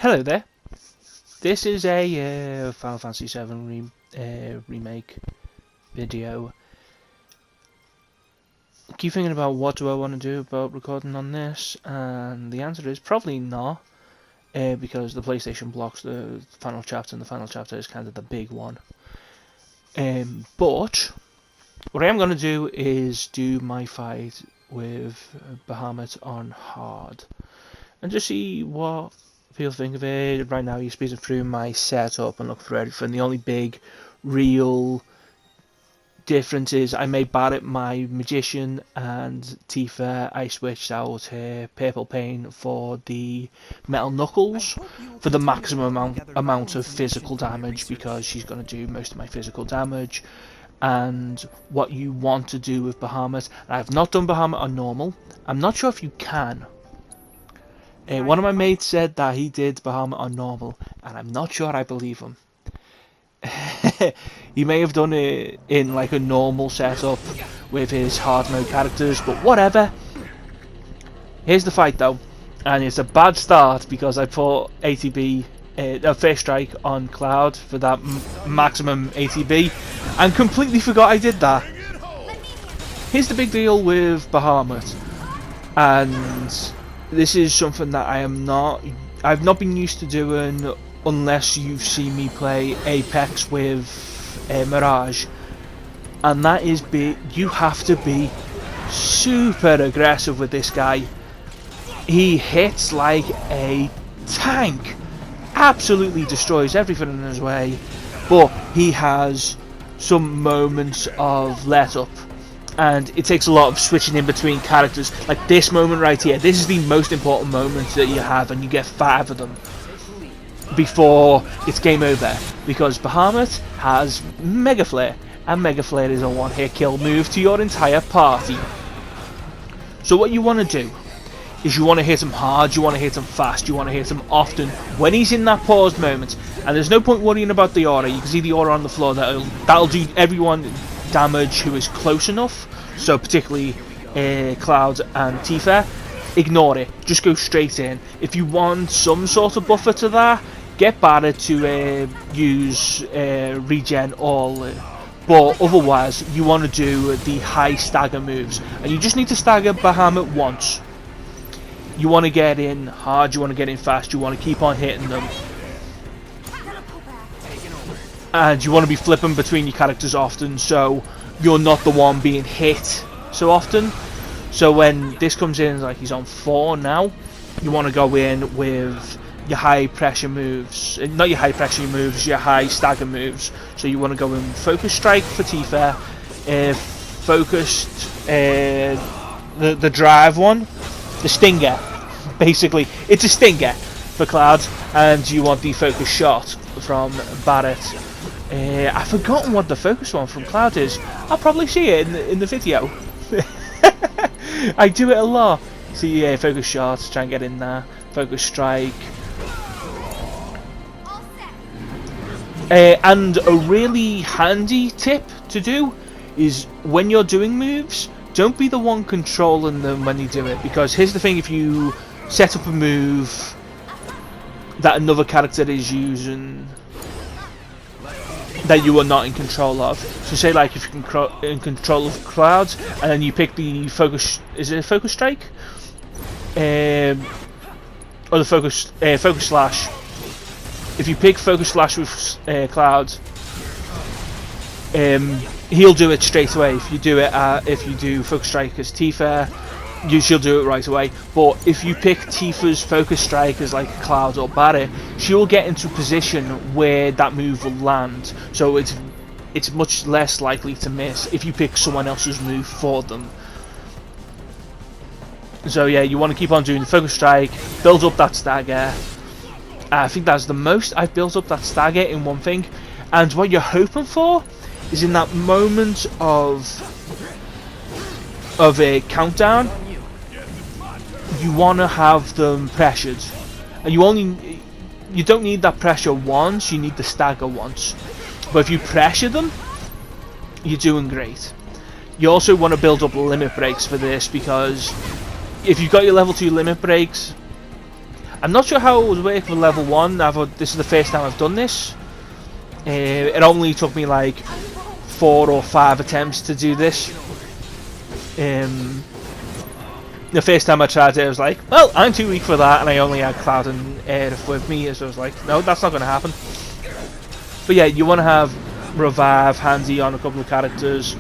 Hello there. This is a Final Fantasy VII remake video. Keep thinking about what do I want to do about recording on this, and the answer is probably not, because the PlayStation blocks the final chapter, and the final chapter is kind of the big one. But what I am going to do is do my fight with Bahamut on hard, and just see what people think of it. Right now, you're speeding through my setup and look for everything. The only big, real difference is I made Barret my magician, and Tifa I switched out her purple pain for the metal knuckles for the maximum amount of physical damage, because she's going to do most of my physical damage. And what you want to do with Bahamut, I've not done Bahamut on normal. I'm not sure if you can. One of my mates said that he did Bahamut on normal, and I'm not sure I believe him. He may have done it in like a normal setup with his hard mode characters, but whatever. Here's the fight though, and it's a bad start because I put ATB, First Strike on Cloud for that maximum ATB, and completely forgot I did that. Here's the big deal with Bahamut, and this is something that I've not been used to doing unless you've seen me play Apex with Mirage, and that is you have to be super aggressive with this guy. He hits like a tank, absolutely destroys everything in his way, but he has some moments of let up. And it takes a lot of switching in between characters. Like this moment right here. This is the most important moment that you have, and you get 5 of them before it's game over. Because Bahamut has Mega Flare, and Mega Flare is a one-hit kill move to your entire party. So what you want to do is you want to hit him hard, you want to hit him fast, you want to hit him often when he's in that paused moment. And there's no point worrying about the aura. You can see the aura on the floor. That'll do everyone damage who is close enough, so particularly Cloud and Tifa. Ignore it, just go straight in. If you want some sort of buffer to that, get Barret to use regen all, but otherwise you want to do the high stagger moves, and you just need to stagger Bahamut once. You want to get in hard, you want to get in fast, you want to keep on hitting them. And you want to be flipping between your characters often, so you're not the one being hit so often. So when this comes in, like he's on 4 now, you want to go in with your high pressure moves. Not your high pressure moves, your high stagger moves. So you want to go in Focus Strike for Tifa, focused, the drive one, the Stinger. Basically, it's a Stinger for Cloud, and you want the Focus Shot from Barret. I've forgotten what the focus one from Cloud is. I'll probably see it in the video. I do it a lot. See, focus shots, try and get in there. Focus strike. And a really handy tip to do is when you're doing moves, don't be the one controlling them when you do it. Because here's the thing: if you set up a move that another character is using that you are not in control of. So say like if you're in control of Clouds, and then you pick the focus, is it a focus strike? Or the focus slash. If you pick focus slash with Clouds, he'll do it straight away. If you do focus strike as Tifa, she'll do it right away. But if you pick Tifa's focus strike as like Cloud or Barret, she'll get into position where that move will land. So it's much less likely to miss if you pick someone else's move for them. So yeah, you want to keep on doing the focus strike, build up that stagger. I think that's the most I've built up that stagger in one thing. And what you're hoping for is in that moment of a countdown, you want to have them pressured, and you don't need that pressure once, you need the stagger once. But if you pressure them, you're doing great. You also want to build up limit breaks for this, because if you've got your level 2 limit breaks, I'm not sure how it would work with level 1. This is the first time I've done this. It only took me like 4 or 5 attempts to do this. The first time I tried it, I was like, well, I'm too weak for that, and I only had Cloud and Aerith with me, so I was like, no, that's not going to happen. But yeah, you want to have Revive handy on a couple of characters,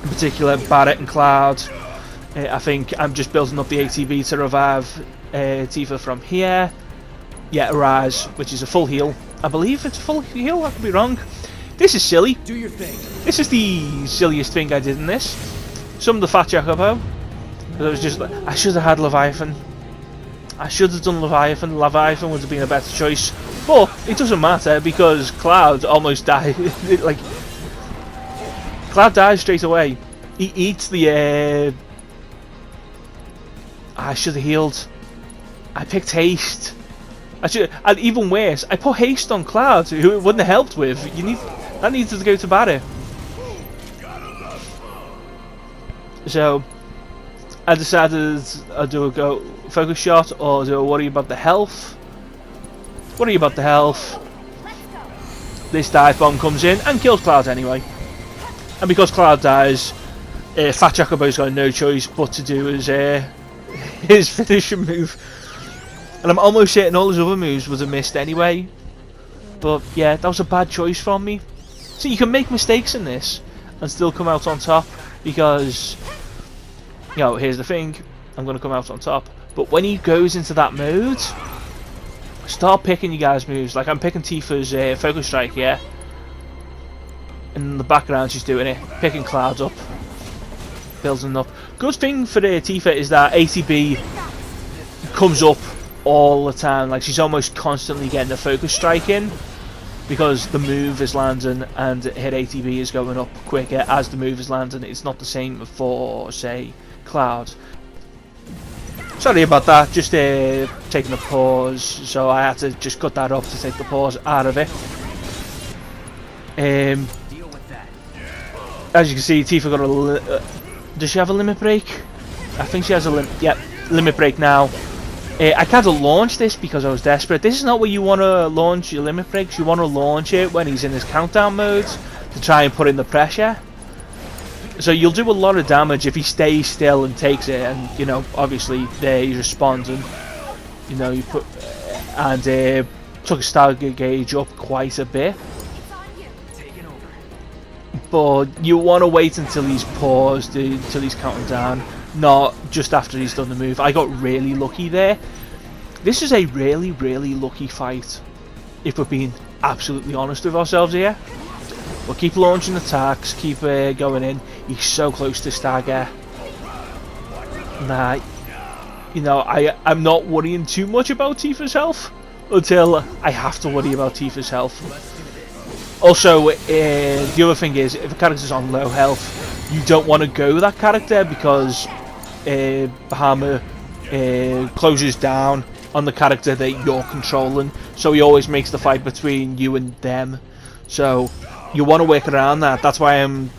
in particular Barret and Cloud. I think I'm just building up the ATB to revive Tifa from here. Yeah, Rise, which is a full heal. I believe it's a full heal, I could be wrong. This is silly. Do your thing. This is the silliest thing I did in this. Some of the Fat Jacobo. It was just like, I should have had Leviathan. I should have done Leviathan. Leviathan would have been a better choice. But it doesn't matter because Cloud almost died. Like, Cloud dies straight away. He eats the I should have healed. I picked haste. And even worse, I put haste on Cloud, who it wouldn't have helped with. That needed to go to Barret. So I decided I'd do a go focus shot or do a worry about the health. Worry about the health. This dive bomb comes in and kills Cloud anyway. And because Cloud dies, Fat Jacobo's got no choice but to do his finishing move. And I'm almost certain all his other moves would have missed anyway. But yeah, that was a bad choice from me. So you can make mistakes in this and still come out on top because, you know, here's the thing, I'm going to come out on top. But when he goes into that mode, start picking you guys' moves. Like I'm picking Tifa's Focus Strike here. In the background she's doing it, picking Clouds up, building up. Good thing for Tifa is that ATB comes up all the time. Like she's almost constantly getting a Focus Strike in because the move is landing and her ATB is going up quicker as the move is landing. It's not the same for, say, Cloud. Sorry about that, just taking a pause, so I had to just cut that off to take the pause out of it. As you can see, Tifa got a does she have a limit break? I think she has a limit break now. I kind of launched this because I was desperate. This is not where you want to launch your limit breaks. You want to launch it when he's in his countdown mode to try and put in the pressure. So you'll do a lot of damage if he stays still and takes it. And you know, obviously there he's responding. You know, you put and took a stagger gauge up quite a bit. But you want to wait until he's paused, until he's counting down, not just after he's done the move. I got really lucky there. This is a really, really lucky fight, if we're being absolutely honest with ourselves here. We'll keep launching attacks, keep going in. He's so close to stagger. Nah, you know, I'm not worrying too much about Tifa's health until I have to worry about Tifa's health. Also, the other thing is, if a character's on low health, you don't want to go that character because Bahamut closes down on the character that you're controlling, so he always makes the fight between you and them. So you want to work around that. That's why I'm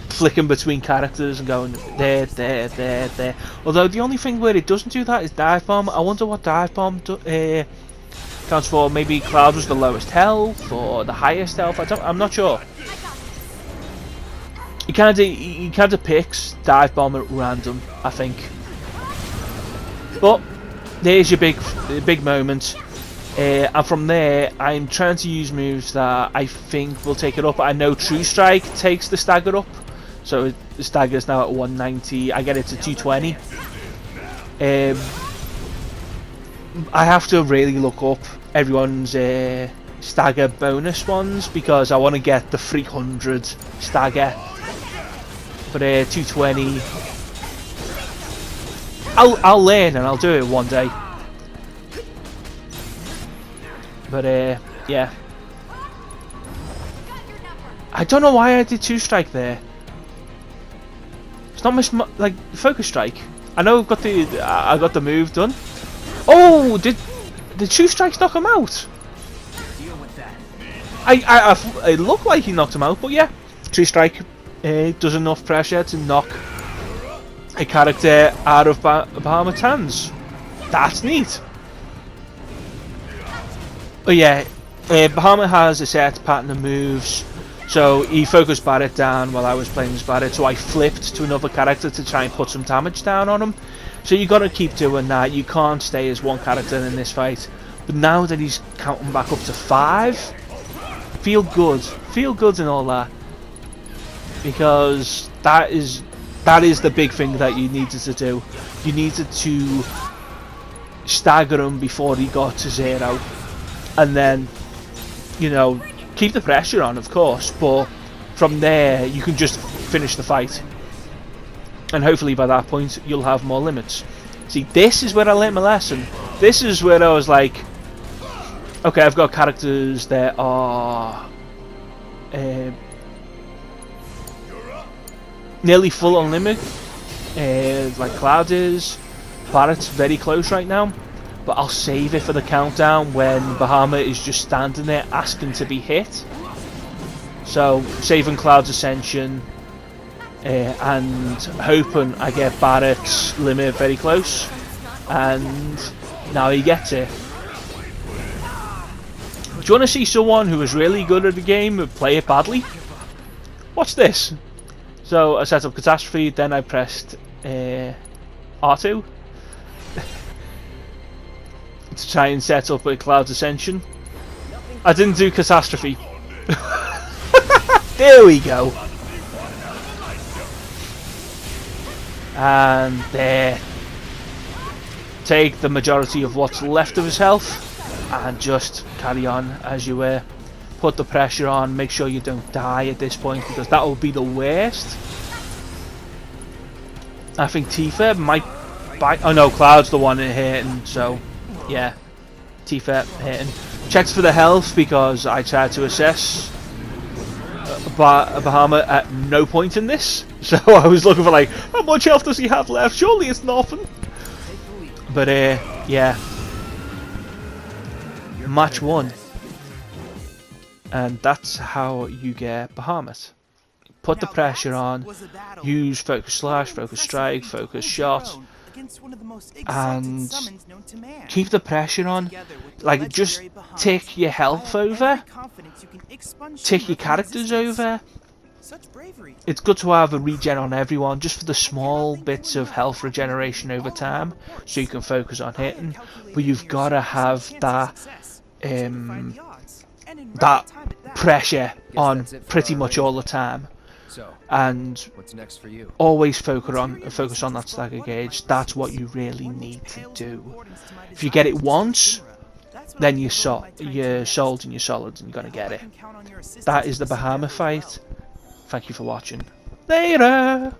flicking between characters and going there, there, there, there. Although the only thing where it doesn't do that is dive bomb. I wonder what dive bomb counts for. Maybe Cloud was the lowest health or the highest health. I'm not sure. He kind of picks dive bomb at random, I think. But there's your big moment, and from there I'm trying to use moves that I think will take it up. I know True Strike takes the stagger up, so the stagger is now at 190. I get it to 220. I have to really look up everyone's stagger bonus ones because I want to get the 300 stagger. But 220, I'll learn and I'll do it one day. But yeah, I don't know why I did 2 strike there. It's not much like Focus Strike. I know I got the move done. Oh, did 2 strikes knock him out? Deal with that. It looked like he knocked him out, but yeah, 2 strike does enough pressure to knock a character out of Bahamut's hands. that's neat. Oh yeah, Bahamut has a set pattern of moves. So he focused Barret down while I was playing as Barret, so I flipped to another character to try and put some damage down on him. So you got to keep doing that. You can't stay as one character in this fight. But now that he's counting back up to 5, feel good and all that, because that is the big thing that you needed to do. You needed to stagger him before he got to 0, and then, you know, keep the pressure on, of course, but from there you can just finish the fight, and hopefully by that point you'll have more limits. See, this is where I learned my lesson. This is where I was like, okay, I've got characters that are nearly full on limit, like Cloud is. Barret's very close right now, but I'll save it for the countdown when Bahamut is just standing there asking to be hit. So saving Cloud's Ascension and hoping I get Barret's limit very close, and now he gets it. Do you want to see someone who is really good at the game and play it badly? Watch this. So I set up Catastrophe, then I pressed R2 to try and set up a Cloud's Ascension. I didn't do Catastrophe. There we go. And there. Take the majority of what's left of his health and just carry on as you were. Put the pressure on, make sure you don't die at this point, because that will be the worst. I think Tifa might bite. Oh no, Cloud's the one hitting, so yeah, Tifa hitting. Checks for the health because I tried to assess Bahamut at no point in this, so I was looking for like, how much health does he have left? Surely it's nothing. But yeah, match 1, and that's how you get Bahamut. Put the pressure on, use focus slash, focus strike, focus shot, and keep the pressure on. Like, just tick your health over, tick your characters over. It's good to have a regen on everyone, just for the small bits of health regeneration over time, so you can focus on hitting. But you've got to have that that pressure on pretty much all the time, and always focus on that stagger gauge. That's what you really need to do. If you get it once, then you're sold and you're solid and you're gonna get it. That is the Bahamut fight. Thank you for watching. Later.